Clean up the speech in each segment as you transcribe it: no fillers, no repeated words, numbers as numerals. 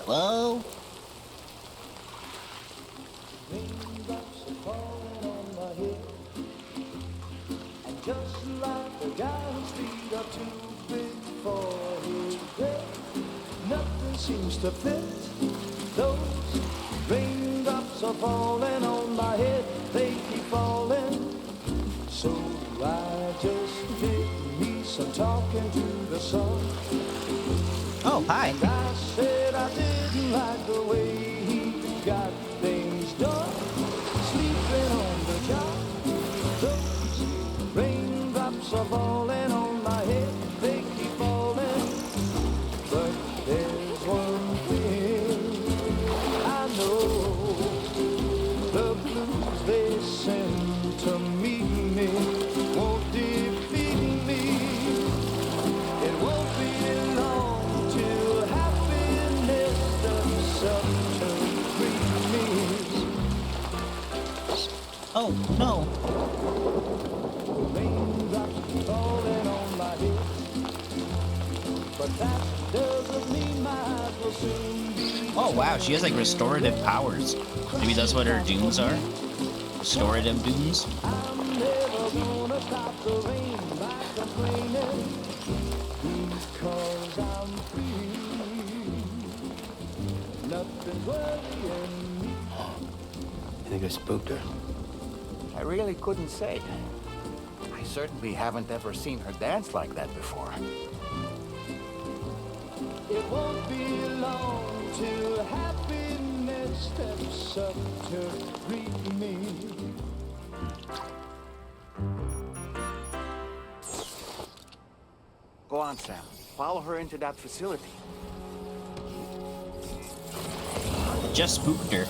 Hello? Raindrops are falling on my head, and just like the guy whose feet are too big for his bed, nothing seems to fit. Those raindrops are falling on my head, they keep falling. So I just did me some talking to the sun. Oh, hi. And I said I didn't like the way he got things done. Sleeping on the job, those raindrops are falling on my head, they keep falling. But there's one thing I know, the blues they send to meet me won't defeat me. It won't be long till happiness steps up to greet me. Oh, no. Raindrops falling on my head, but that doesn't mean my eyes will soon be. Oh, wow. She has, like, restorative powers. Maybe that's what her dooms are? Restorative dooms? I'm never gonna stop the rain by complaining, because I'm free. Nothing's worrying me. I think I spooked her. I really couldn't say. I certainly haven't ever seen her dance like that before. It won't be long till happiness steps up to greet me. Go on, Sam. Follow her into that facility. Just spooked her.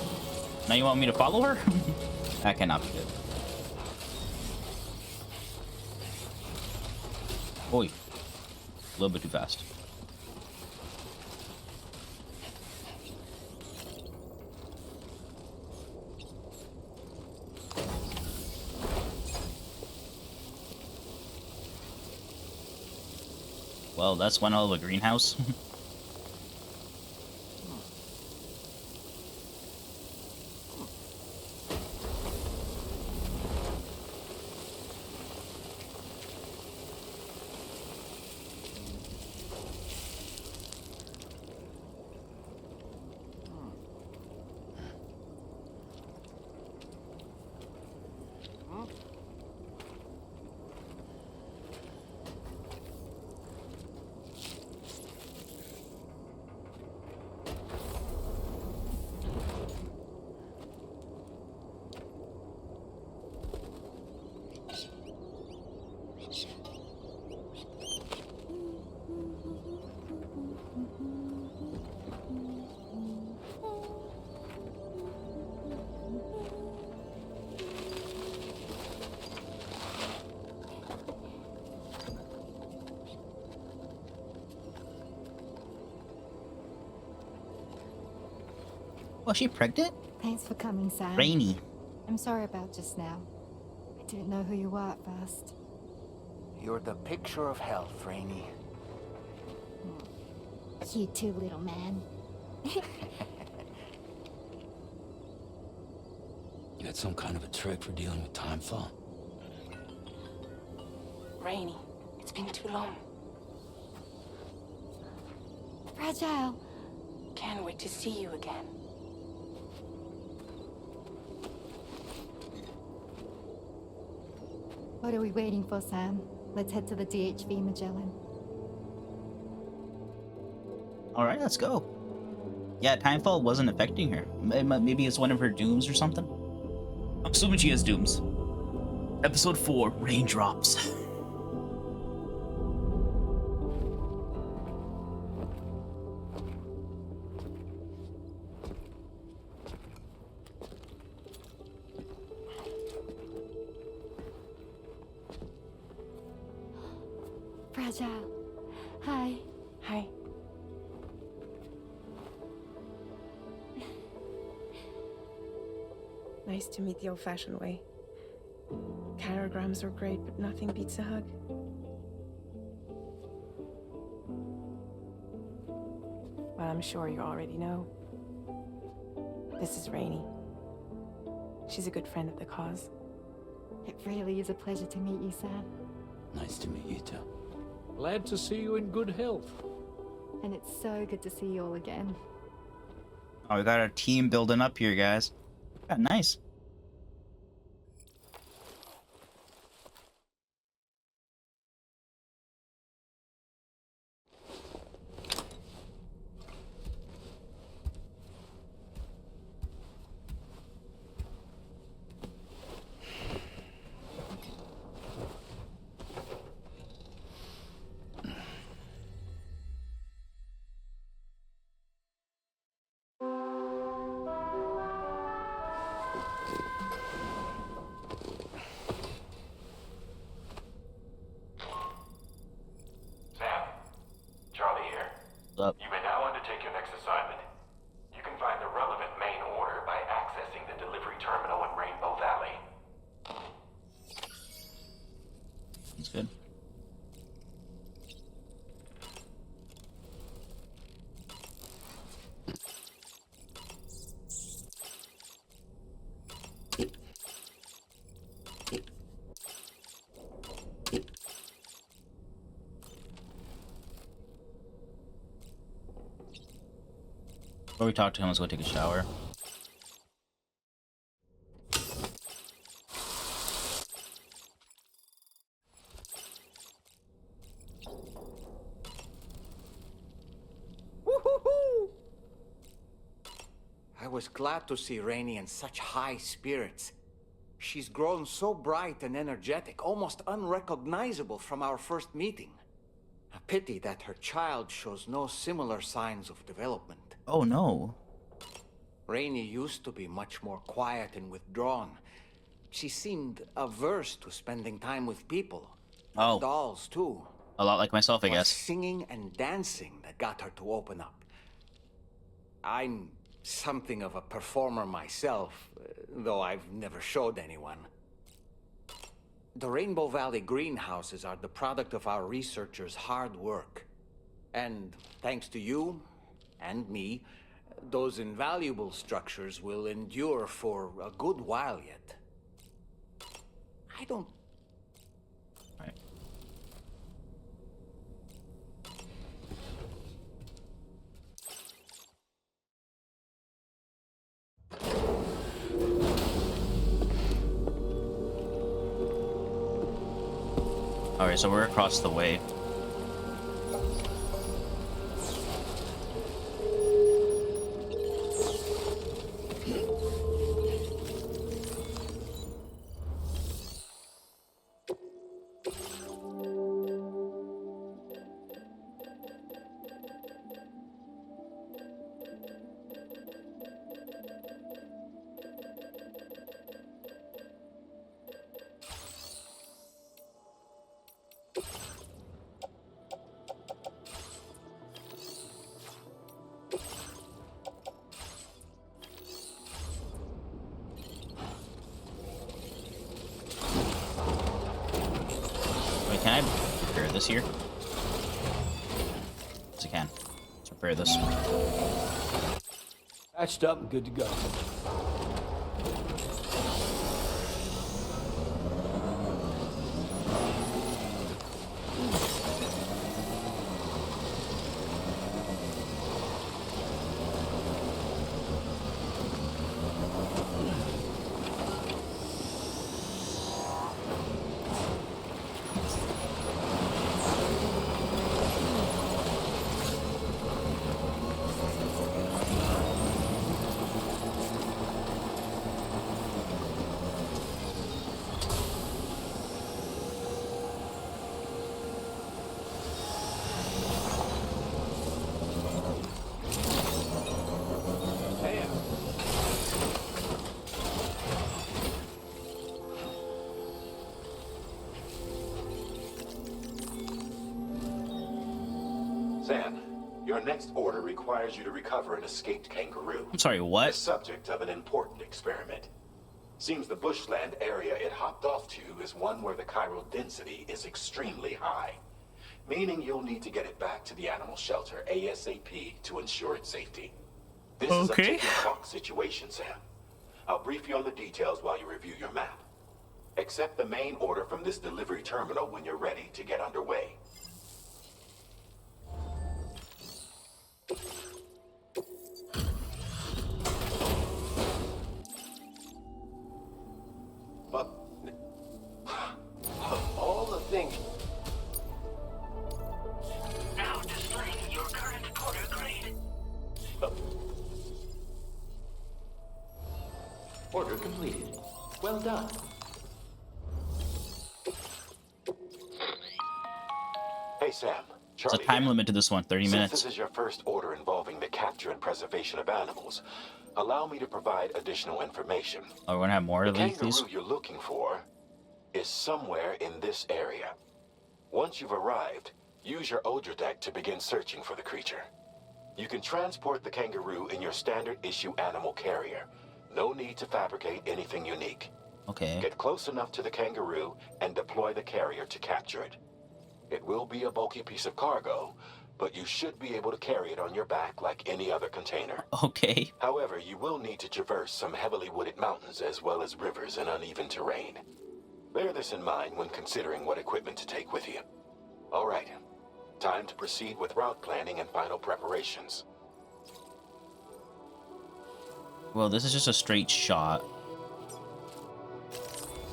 Now you want me to follow her? That cannot be good. Oi. A little bit too fast. Well, that's one hell of a greenhouse. Was she pregnant? Thanks for coming, Sam. Rainy. I'm sorry about just now. I didn't know who you were at first. You're the picture of health, Rainey. You too, little man. You had some kind of a trick for dealing with time fall? Rainy, it's been too long. Fragile. Can't wait to see you again. What are we waiting for, Sam? Let's head to the DHV Magellan. Alright, let's go. Yeah, timefall wasn't affecting her. Maybe it's one of her dooms or something. I'm assuming she has dooms. Episode 4, Raindrops. Fragile. Hi. Hi. Nice to meet the old-fashioned way. Carograms are great, but nothing beats a hug. but I'm sure you already know. This is Rainey. She's a good friend of the cause. It really is a pleasure to meet you, Sam. Nice to meet you too. Glad to see you in good health. And it's so good to see you all again. Oh, we got our team building up here, guys. Yeah, nice. Sam, Charlie here. What's up? You may now undertake your next assignment. You can find the relevant main order by accessing the delivery terminal in Rainbow Valley. That's good. Before we talk to him, let's go take a shower. I was glad to see Rainey in such high spirits. She's grown so bright and energetic, almost unrecognizable from our first meeting. A pity that her child shows no similar signs of development. Oh no. Rainey used to be much more quiet and withdrawn. She seemed averse to spending time with people. Oh. Dolls, too. A lot like myself, I It was guess. singing and dancing that got her to open up. I'm something of a performer myself, though I've never showed anyone. The Rainbow Valley greenhouses are the product of our researchers' hard work. And thanks to you and me, those invaluable structures will endure for a good while yet. I don't... Right. Alright, so we're across the way. Wait, can I repair this here? Yes, I can. Let's repair this. Patched up and good to go. Sam, your next order requires you to recover an escaped kangaroo. I'm sorry, The what? subject of an important experiment. Seems the bushland area it hopped off to is one where the chiral density is extremely high. meaning you'll need to get it back to the animal shelter ASAP to ensure its safety. This is a Okay. ticking clock situation, Sam. I'll brief you on the details while you review your map. Accept the main order from this delivery terminal when you're ready to get underway. But of all the things. Now displaying your current order grade. Order completed. Well done. Hey, Sam. There's a Charlie time here. limit to this one, 30 Since minutes. this is your first order involving the capture and preservation of animals, allow me to provide additional information. Oh, we're gonna have more The of these? kangaroo you're looking for is somewhere in this area. Once you've arrived, use your Odra deck to begin searching for the creature. You can transport the kangaroo in your standard issue animal carrier. No need to fabricate anything unique. Okay. Get close enough to the kangaroo and deploy the carrier to capture it. It will be a bulky piece of cargo, but you should be able to carry it on your back like any other container. Okay. However, you will need to traverse some heavily wooded mountains as well as rivers and uneven terrain. Bear this in mind when considering what equipment to take with you. All right, time to proceed with route planning and final preparations. Well, this is just a straight shot.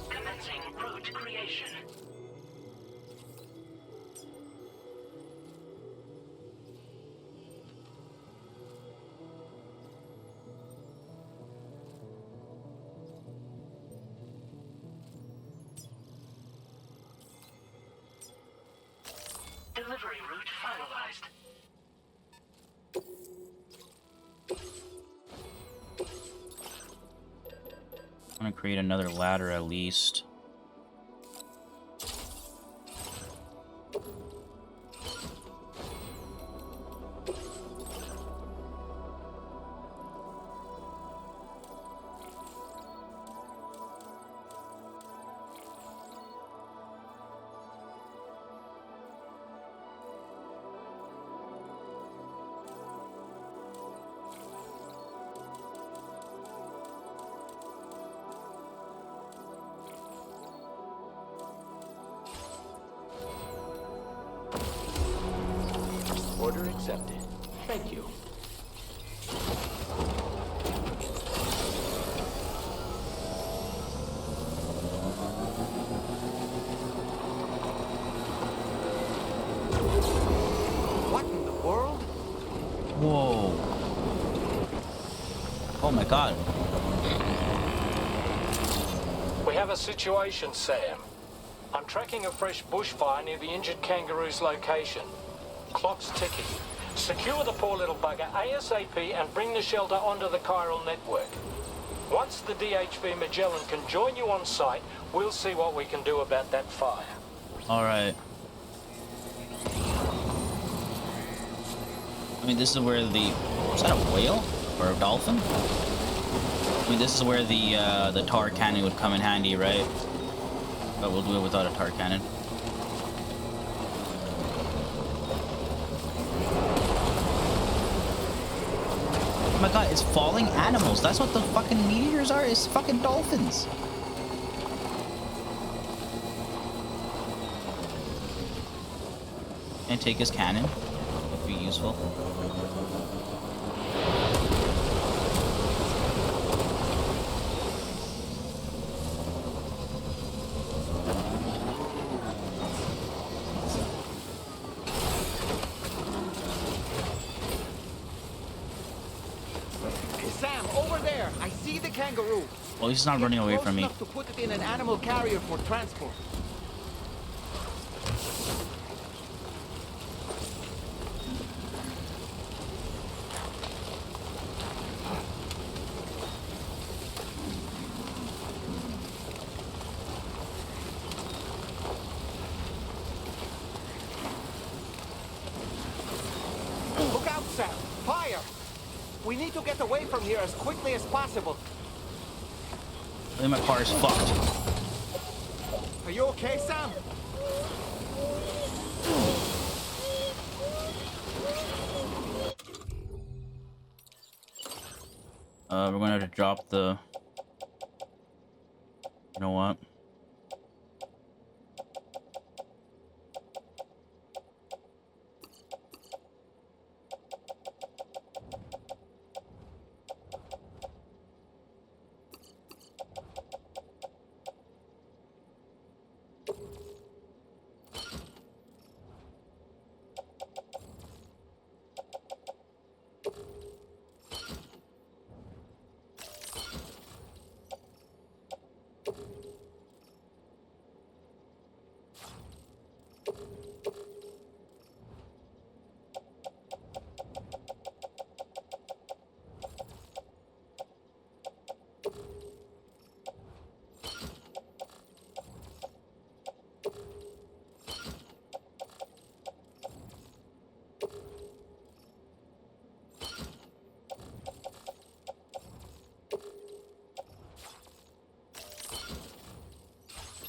Commencing route creation. Delivery route finalized. I'm gonna create another ladder at least. Order accepted. Thank you. What in the world? Whoa. Oh my god. We have a situation, Sam. I'm tracking a fresh bushfire near the injured kangaroo's location. Clock's ticking. Secure the poor little bugger ASAP and bring the shelter onto the chiral network. Once the DHV Magellan can join you on site, we'll see what we can do about that fire. Alright. I mean, this is where the... Was that a whale? Or a dolphin? I mean, this is where the tar cannon would come in handy, right? But we'll do it without a tar cannon. Oh my god, it's falling animals. That's what the fucking meteors are. It's fucking dolphins. And take his cannon. Would be useful. Sam, over there. I see the kangaroo. Well, he's not Get running away close from me. enough to put it in an animal carrier for transport. Look out, Sam! Fire! We need to get away from here as quickly as possible. I think my car is fucked. Are you okay, Sam? We're gonna have to drop the... You know what?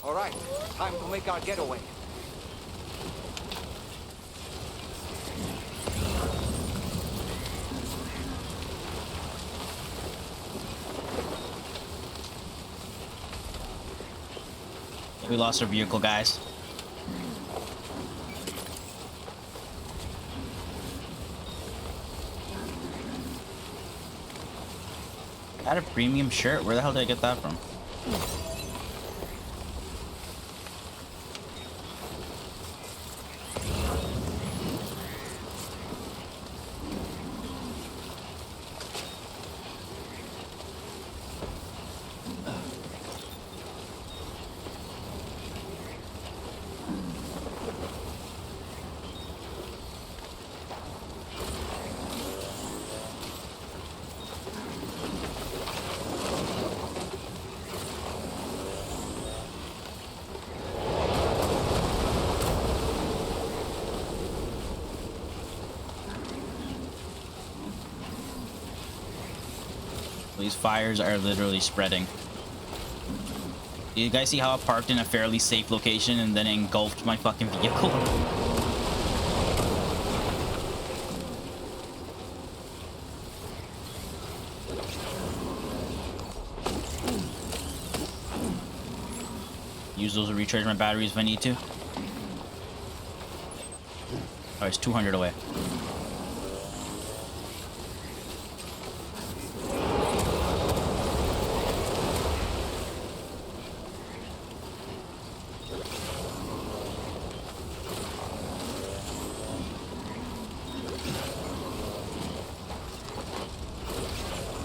All right, time to make our getaway. We lost our vehicle, guys. Got a premium shirt? Where the hell did I get that from? These fires are literally spreading. You guys see how I parked in a fairly safe location and then engulfed my fucking vehicle? Use those to recharge my batteries if I need to. Oh, it's 200 away.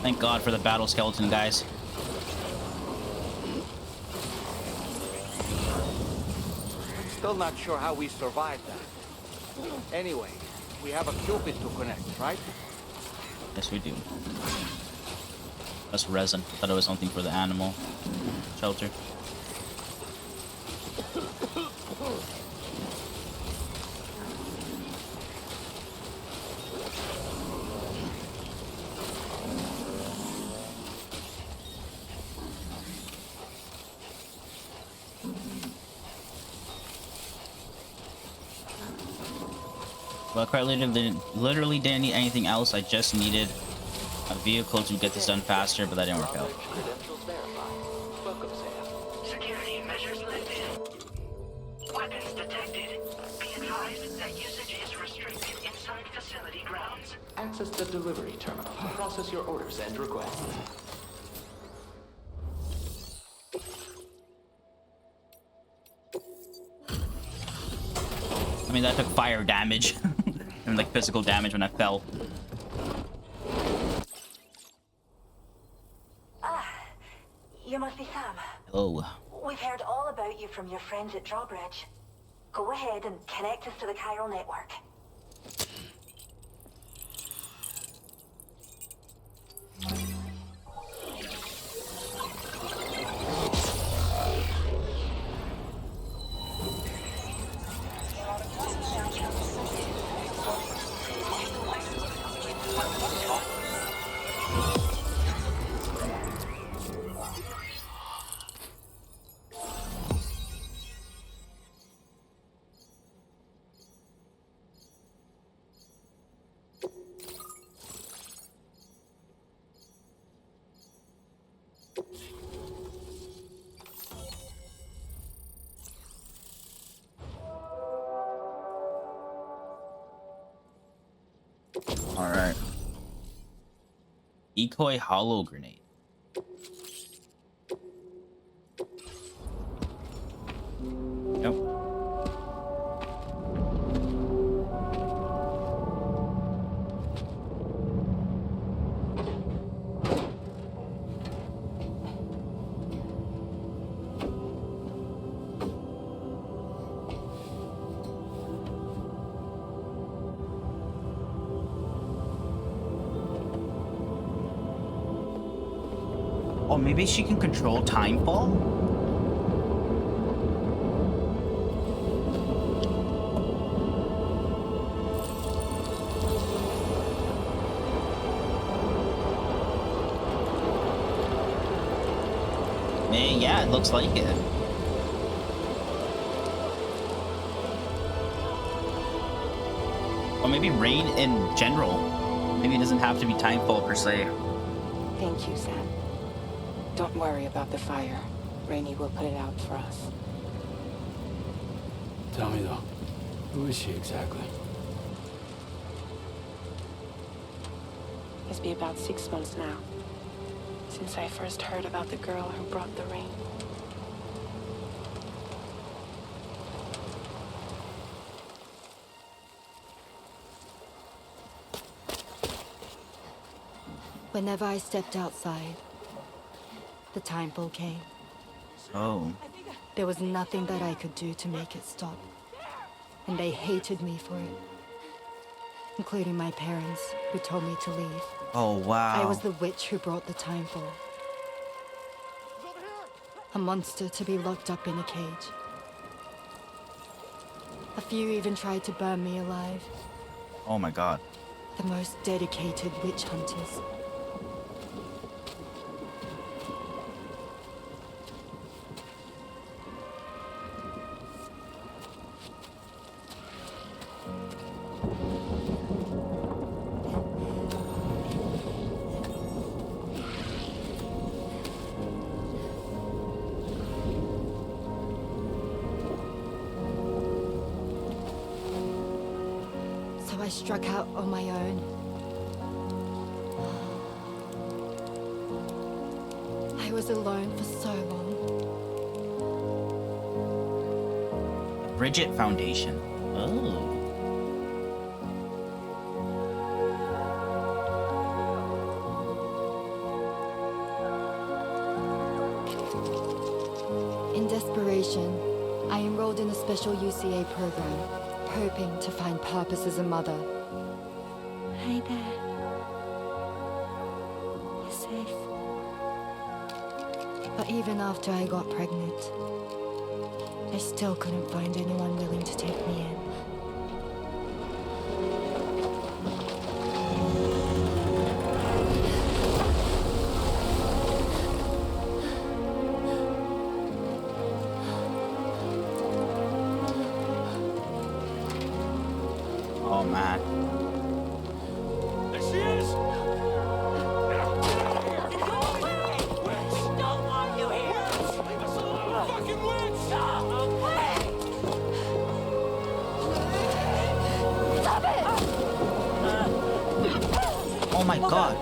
Thank God for the battle skeleton, guys. Still not sure how we survived that. Anyway, we have a Cupid to connect, right? Yes, we do. That's resin. I thought it was something for the animal shelter. Well, I quite literally didn't need anything else. I just needed a vehicle to get this done faster, but that didn't work out. Credentials verified. Welcome, Sam. Security measures lifted. Weapons detected. Be advised that usage is restricted inside facility grounds. Access the delivery terminal to process your orders and requests. I mean, that took fire damage. And like physical damage when I fell. You must be Sam. Oh. We've heard all about you from your friends at Drawbridge. Go ahead and connect us to the chiral network. Decoy hollow grenade. Nope. Oh, maybe she can control timefall? Yeah, it looks like it. Or maybe rain in general. Maybe it doesn't have to be timefall per se. Thank you, Sam. Don't worry about the fire. Rainey will put it out for us. Tell me though, who is she exactly? It's been about 6 months now, since I first heard about the girl who brought the rain. Whenever I stepped outside, the timefall came. Oh. There was nothing that I could do to make it stop. And they hated me for it. Including my parents, who told me to leave. Oh, wow. I was the witch who brought the timefall. A monster to be locked up in a cage. A few even tried to burn me alive. Oh my god. The most dedicated witch hunters. I struck out on my own. I was alone for so long. Bridget Foundation. Oh. In desperation, I enrolled in a special UCA program, hoping to find purpose as a mother. Hi there. You're safe. But even after I got pregnant, I still couldn't find anyone willing to take me in. Oh man. There she is! Don't want you here! Leave us alone, fucking witch! Stop! Away! Stop it! Oh my god.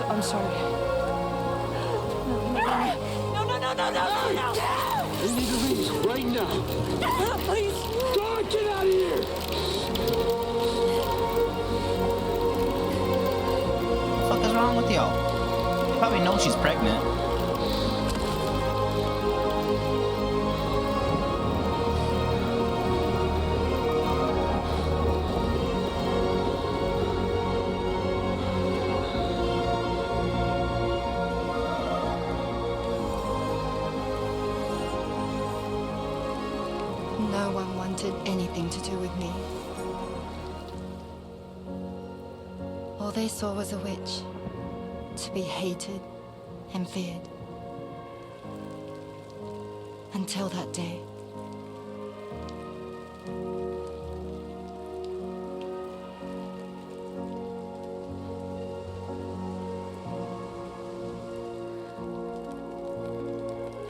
I'm sorry. No! We need to leave right now. Please! God, get out of here! What the fuck is wrong with y'all? They probably know she's pregnant. No one wanted anything to do with me. All they saw was a witch, to be hated and feared. Until that day.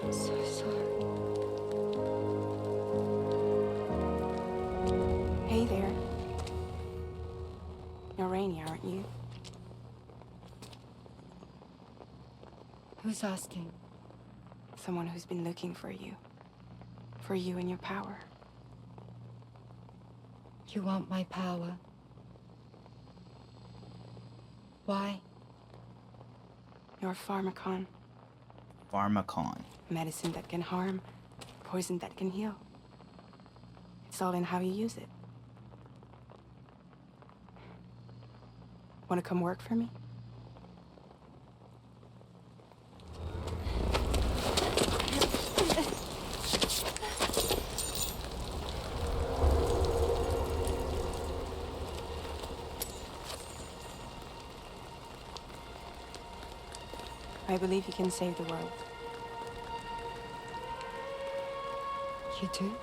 I'm so sorry. Hey there. You're Rainy, aren't you? Who's asking? Someone who's been looking for you. For you and your power. You want my power? Why? You're a pharmacon. Pharmacon. Medicine that can harm, poison that can heal. It's all in how you use it. Want to come work for me? I believe you can save the world. You do?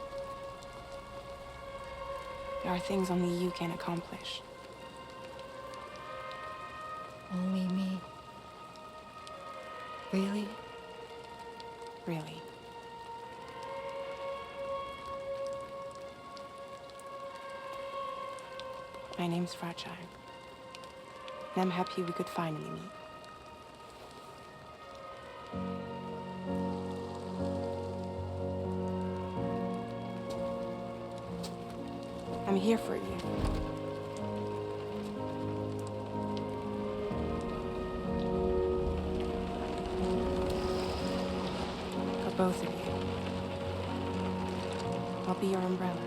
There are things only you can accomplish. Only me. Really? Really. My name's Fragile. And I'm happy we could finally meet. I'm here for you. For both of you. I'll be your umbrella.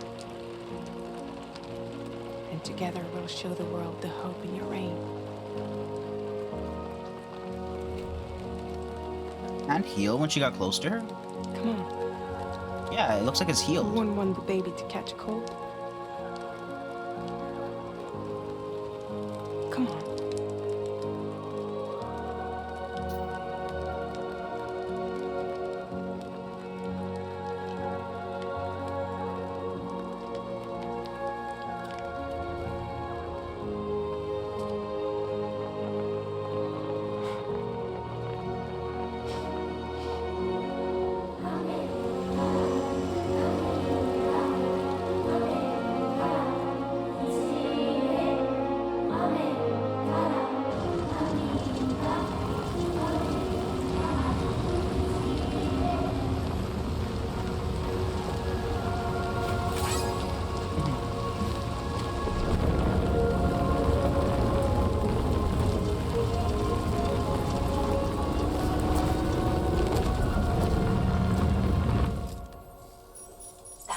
And together we'll show the world the hope in your reign. And heal when she got close to her? Come on. Yeah, it looks like it's healed. You wouldn't want the baby to catch a cold. Come on.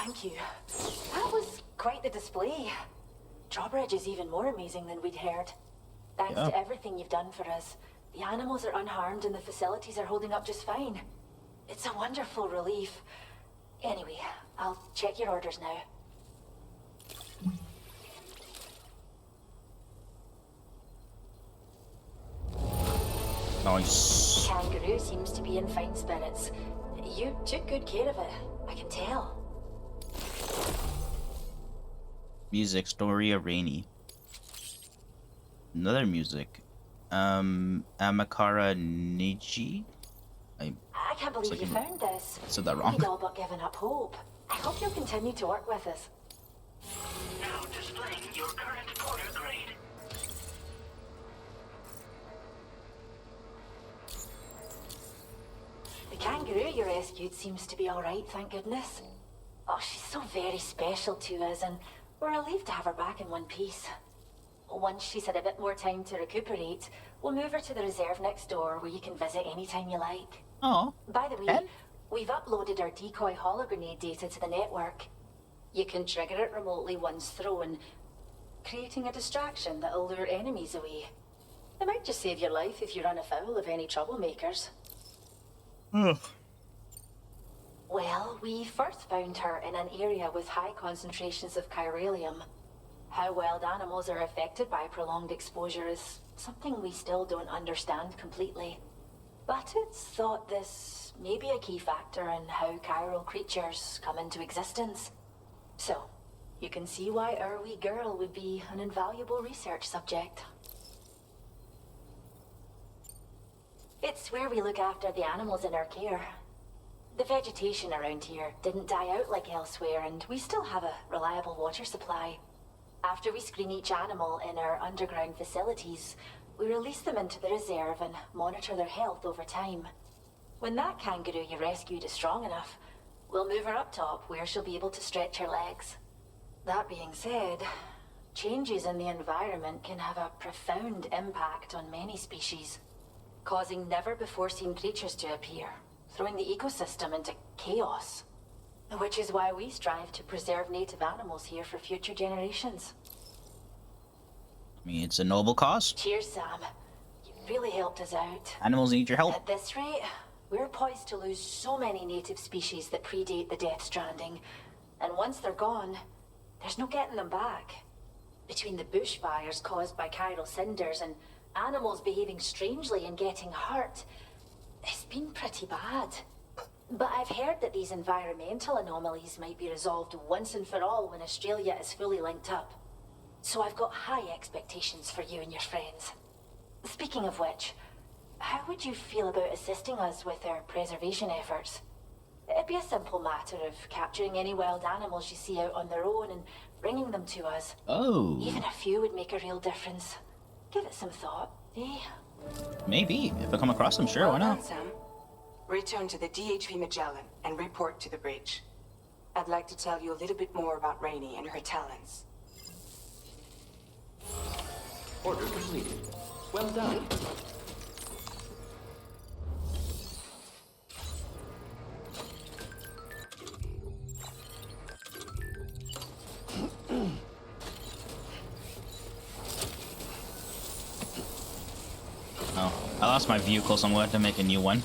Thank you. That was quite the display. Drawbridge is even more amazing than we'd heard. Thanks to everything you've done for us. The animals are unharmed and the facilities are holding up just fine. It's a wonderful relief. Anyway, I'll check your orders now. Nice. Kangaroo seems to be in fine spirits. You took good care of it, I can tell. Music, story of Rainy. Another music. Amakara Niji? I can't believe you found this. I said that wrong. We'd all but given up hope. I hope you'll continue to work with us. Now displaying your current order grade. The kangaroo you rescued seems to be alright, thank goodness. Oh, she's so very special to us, and we're relieved to have her back in one piece. Once she's had a bit more time to recuperate, we'll move her to the reserve next door where you can visit anytime you like. Oh. By the way, we've uploaded our decoy hologrenade data to the network. You can trigger it remotely once thrown, creating a distraction that'll lure enemies away. It might just save your life if you run afoul of any troublemakers. Ugh. Well, we first found her in an area with high concentrations of chiralium. How wild animals are affected by prolonged exposure is something we still don't understand completely. But it's thought this may be a key factor in how chiral creatures come into existence. So, you can see why our wee girl would be an invaluable research subject. It's where we look after the animals in our care. The vegetation around here didn't die out like elsewhere, and we still have a reliable water supply. After we screen each animal in our underground facilities, we release them into the reserve and monitor their health over time. When that kangaroo you rescued is strong enough, we'll move her up top where she'll be able to stretch her legs. That being said, changes in the environment can have a profound impact on many species, causing never-before-seen creatures to appear, throwing the ecosystem into chaos. Which is why we strive to preserve native animals here for future generations. I mean, it's a noble cause. Cheers, Sam. You really helped us out. Animals need your help. At this rate, we're poised to lose so many native species that predate the Death Stranding. And once they're gone, there's no getting them back. Between the bushfires caused by chiral cinders and animals behaving strangely and getting hurt, it's been pretty bad. But I've heard that these environmental anomalies might be resolved once and for all when Australia is fully linked up. So I've got high expectations for you and your friends. Speaking of which, how would you feel about assisting us with our preservation efforts? It'd be a simple matter of capturing any wild animals you see out on their own and bringing them to us. Oh. Even a few would make a real difference. Give it some thought, eh? Maybe. If I come across them, sure, why not? Sam. Return to the DHV Magellan and report to the bridge. I'd like to tell you a little bit more about Rainey and her talents. Order completed. Well done. Oh, I lost my vehicle, so I'm going to have to make a new one.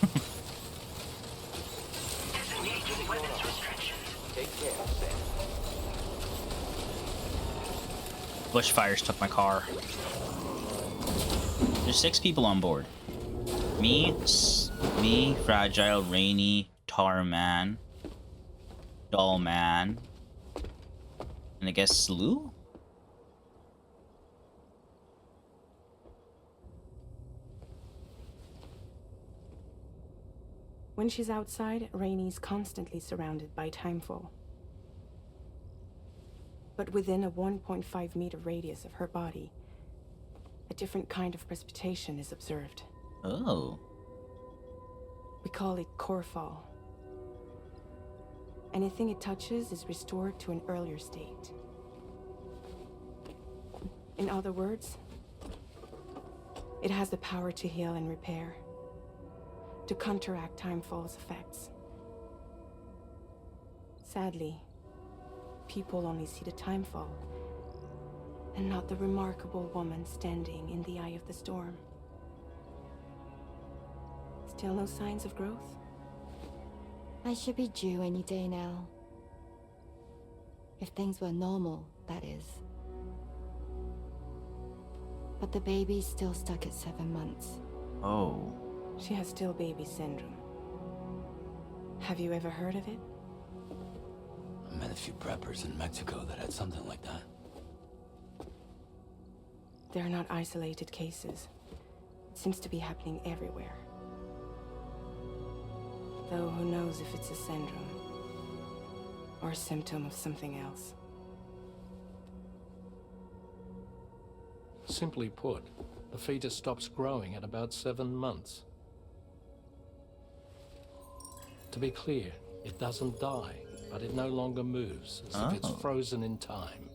Bushfires took my car. There's 6 people on board. Me, Fragile, Rainy, Tarman, Dollman, and I guess Slew? When she's outside, Rainy's constantly surrounded by timefall. But within a 1.5 meter radius of her body, a different kind of precipitation is observed. Oh. We call it core fall. Anything it touches is restored to an earlier state. In other words, it has the power to heal and repair, to counteract timefall's effects. Sadly, people only see the timefall, and not the remarkable woman standing in the eye of the storm. Still no signs of growth? I should be due any day now. If things were normal, that is. But the baby's still stuck at 7 months. Oh. She has still baby syndrome. Have you ever heard of it? I met a few preppers in Mexico that had something like that. They're not isolated cases. It seems to be happening everywhere. Though who knows if it's a syndrome or a symptom of something else. Simply put, the fetus stops growing at about 7 months. To be clear, it doesn't die, but it no longer moves, as if it's frozen in time.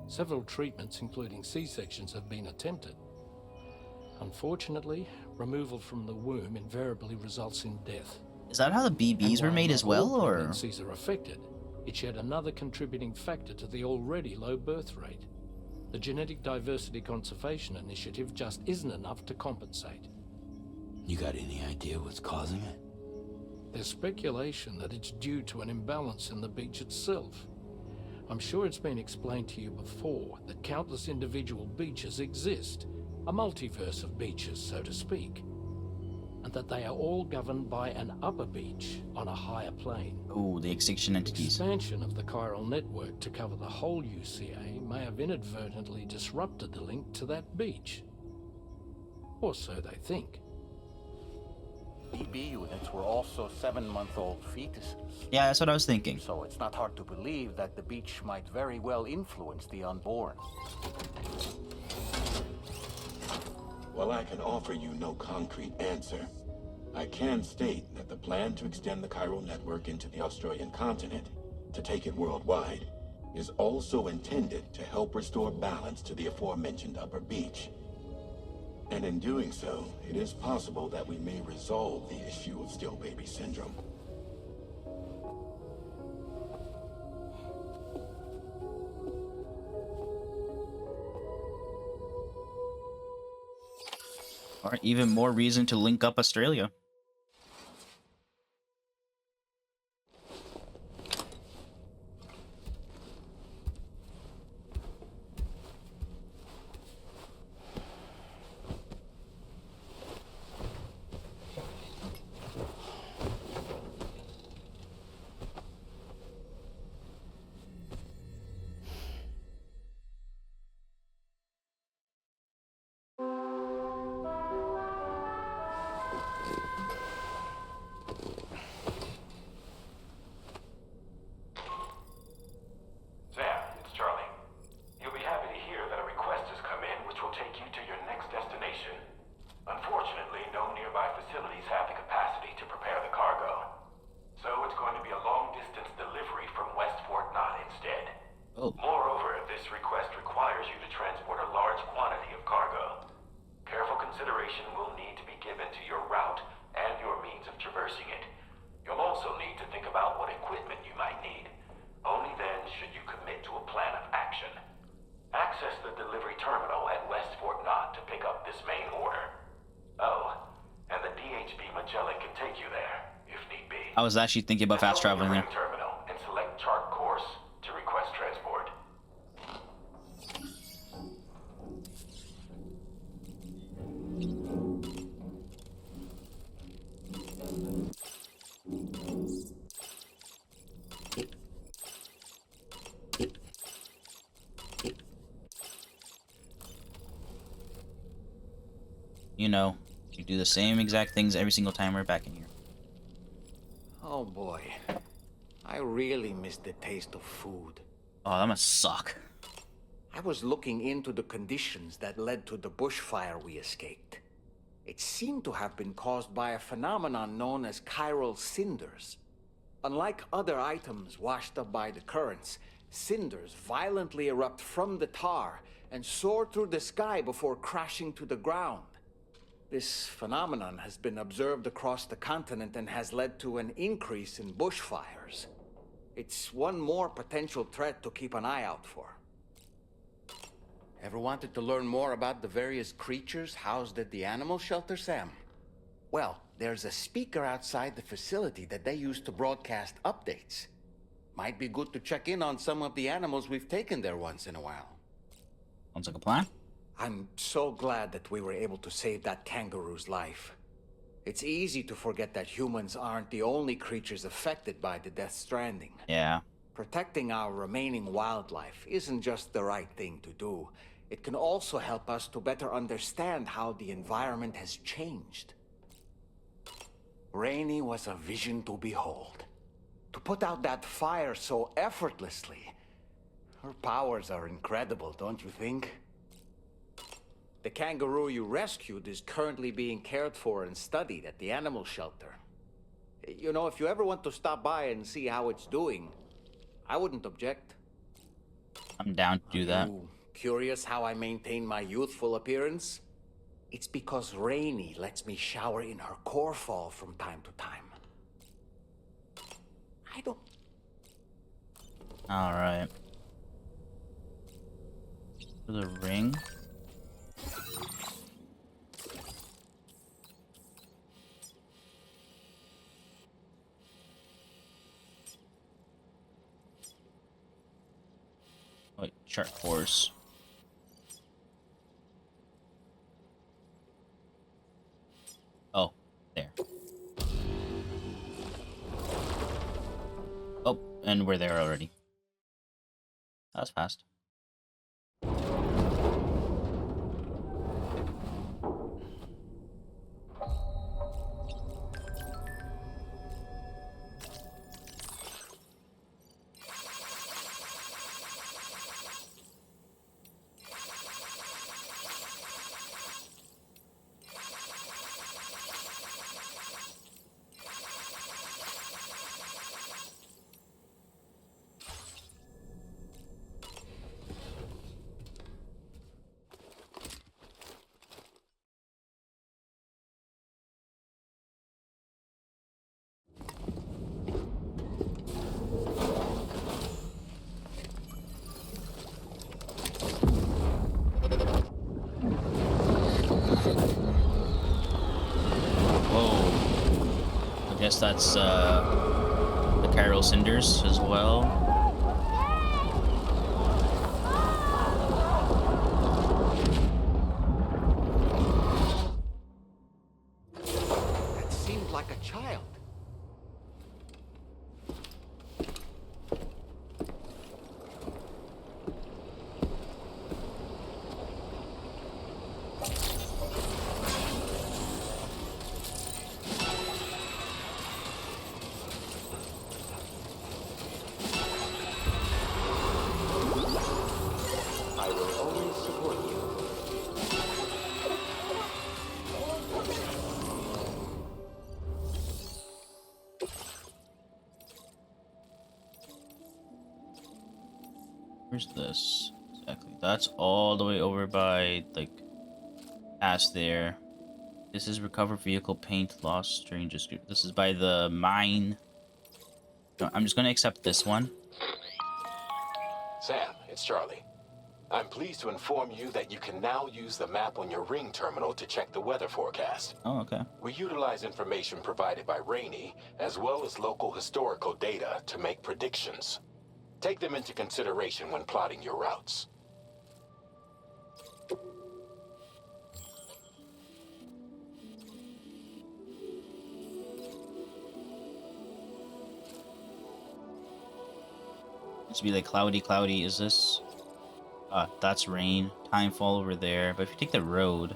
Several treatments, including C-sections, have been attempted. Unfortunately, removal from the womb invariably results in death. Is that how the BBs were made as well, or? Pregnancies are affected. It's yet another contributing factor to the already low birth rate. The Genetic Diversity Conservation Initiative just isn't enough to compensate. You got any idea what's causing it? There's speculation that it's due to an imbalance in the beach itself. I'm sure it's been explained to you before that countless individual beaches exist, a multiverse of beaches, so to speak, and that they are all governed by an upper beach on a higher plane. Oh, the extinction entities. Expansion of the chiral network to cover the whole UCA may have inadvertently disrupted the link to that beach. Or so they think. DB units were also 7-month-old fetuses. Yeah, that's what I was thinking. So it's not hard to believe that the beach might very well influence the unborn. While I can offer you no concrete answer, I can state that the plan to extend the chiral network into the Australian continent, to take it worldwide, is also intended to help restore balance to the aforementioned upper beach. And in doing so, it is possible that we may resolve the issue of still baby syndrome. Or even more reason to link up Australia. Sam, it's Charlie. You'll be happy to hear that a request has come in which will take you to your next destination. Unfortunately, no nearby facilities have the capacity to prepare the cargo. So it's going to be a long-distance delivery from West Fort Knott instead. Oh. Moreover, this request requires you to transport a large quantity of cargo. Careful consideration will need to be given to your route and your means of traversing it. You'll also need to think about what equipment you might need. Only then should you commit to a plan of action. Access the delivery terminal at West Fort Knott to pick up this main order. Oh, and the DHB Magellan can take you there, if need be. I was actually thinking about fast traveling there. Terminal and select chart course to request transport. You know, you do the same exact things every single time we're back in here. Oh boy. I really miss the taste of food. Oh, that must suck. I was looking into the conditions that led to the bushfire we escaped. It seemed to have been caused by a phenomenon known as chiral cinders. Unlike other items washed up by the currents, cinders violently erupt from the tar and soar through the sky before crashing to the ground. This phenomenon has been observed across the continent and has led to an increase in bushfires. It's one more potential threat to keep an eye out for. Ever wanted to learn more about the various creatures housed at the animal shelter, Sam? Well, there's a speaker outside the facility that they use to broadcast updates. Might be good to check in on some of the animals we've taken there once in a while. Sounds like a plan. I'm so glad that we were able to save that kangaroo's life. It's easy to forget that humans aren't the only creatures affected by the Death Stranding. Yeah. Protecting our remaining wildlife isn't just the right thing to do. It can also help us to better understand how the environment has changed. Rainey was a vision to behold. To put out that fire so effortlessly. Her powers are incredible, don't you think? The kangaroo you rescued is currently being cared for and studied at the animal shelter. You know, if you ever want to stop by and see how it's doing, I wouldn't object. I'm down to do that. You curious how I maintain my youthful appearance? It's because Rainey lets me shower in her core fall from time to time. I don't... Alright. For the ring. Wait, chart course. Oh, there. Oh, and we're there already. That was fast. Guess that's the Chiral Cinders as well. That seemed like a child. I will only support you. Where's this? Exactly. That's all the way over by, like, past there. This is recover vehicle paint lost during just. This is by the mine. No, I'm just gonna accept this one. Sam, it's Charlie. I'm pleased to inform you that you can now use the map on your ring terminal to check the weather forecast. Oh, okay. We utilize information provided by Rainey, as well as local historical data, to make predictions. Take them into consideration when plotting your routes. It's be like cloudy. Is this? That's rain. Timefall over there. But if you take the road.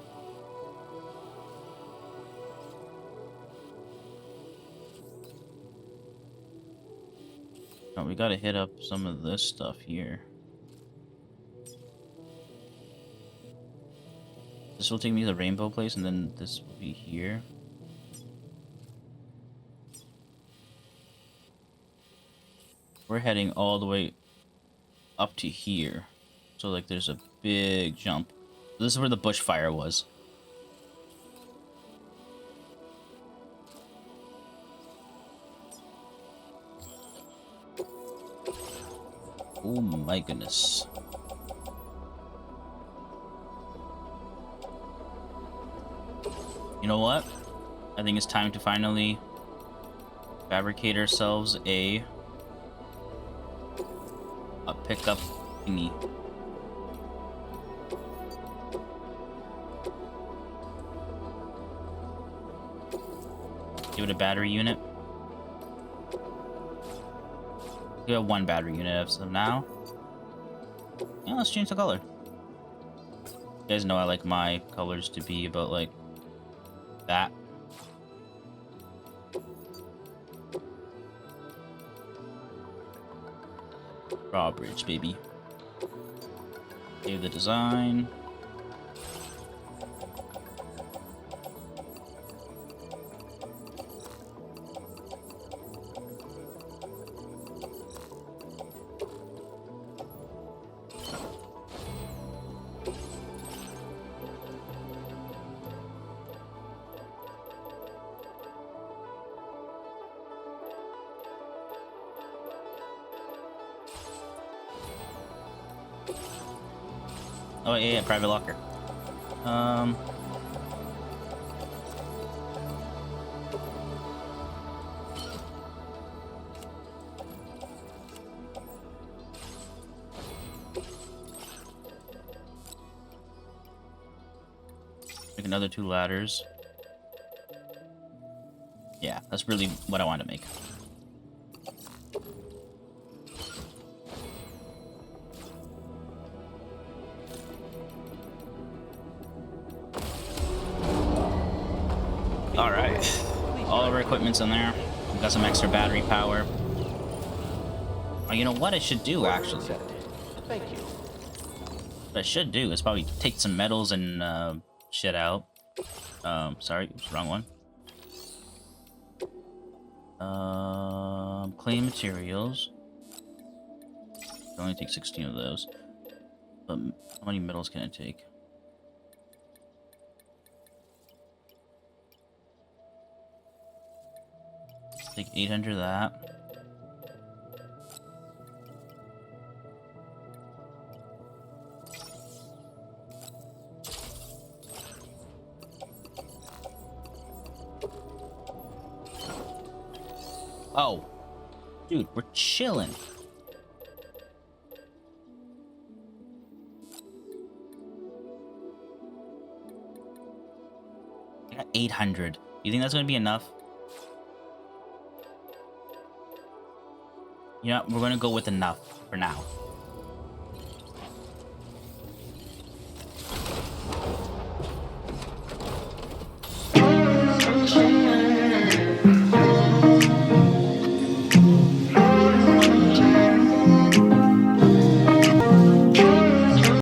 Oh, we gotta hit up some of this stuff here. This will take me to the rainbow place, and then this will be here. We're heading all the way up to here. So, like, there's a big jump. This is where the bushfire was. Oh my goodness. You know what? I think it's time to finally fabricate ourselves a pickup thingy. Give it a battery unit. We have one battery unit as of now. Yeah, let's change the color. You guys know I like my colors to be about like that. Drawbridge, baby. Save the design. Oh yeah, private locker. Make another 2 ladders. Yeah, that's really what I wanted to make. Alright. All of our equipment's in there. We've got some extra battery power. Oh, you know what I should do, actually? Thank you. What I should do is probably take some metals and shit out. Sorry, oops, wrong one. Clean materials. I only take 16 of those. But how many metals can I take? Take 800 of that. Oh. Dude, we're chilling. I got 800. You think that's gonna be enough? You know, we're gonna go with enough for now.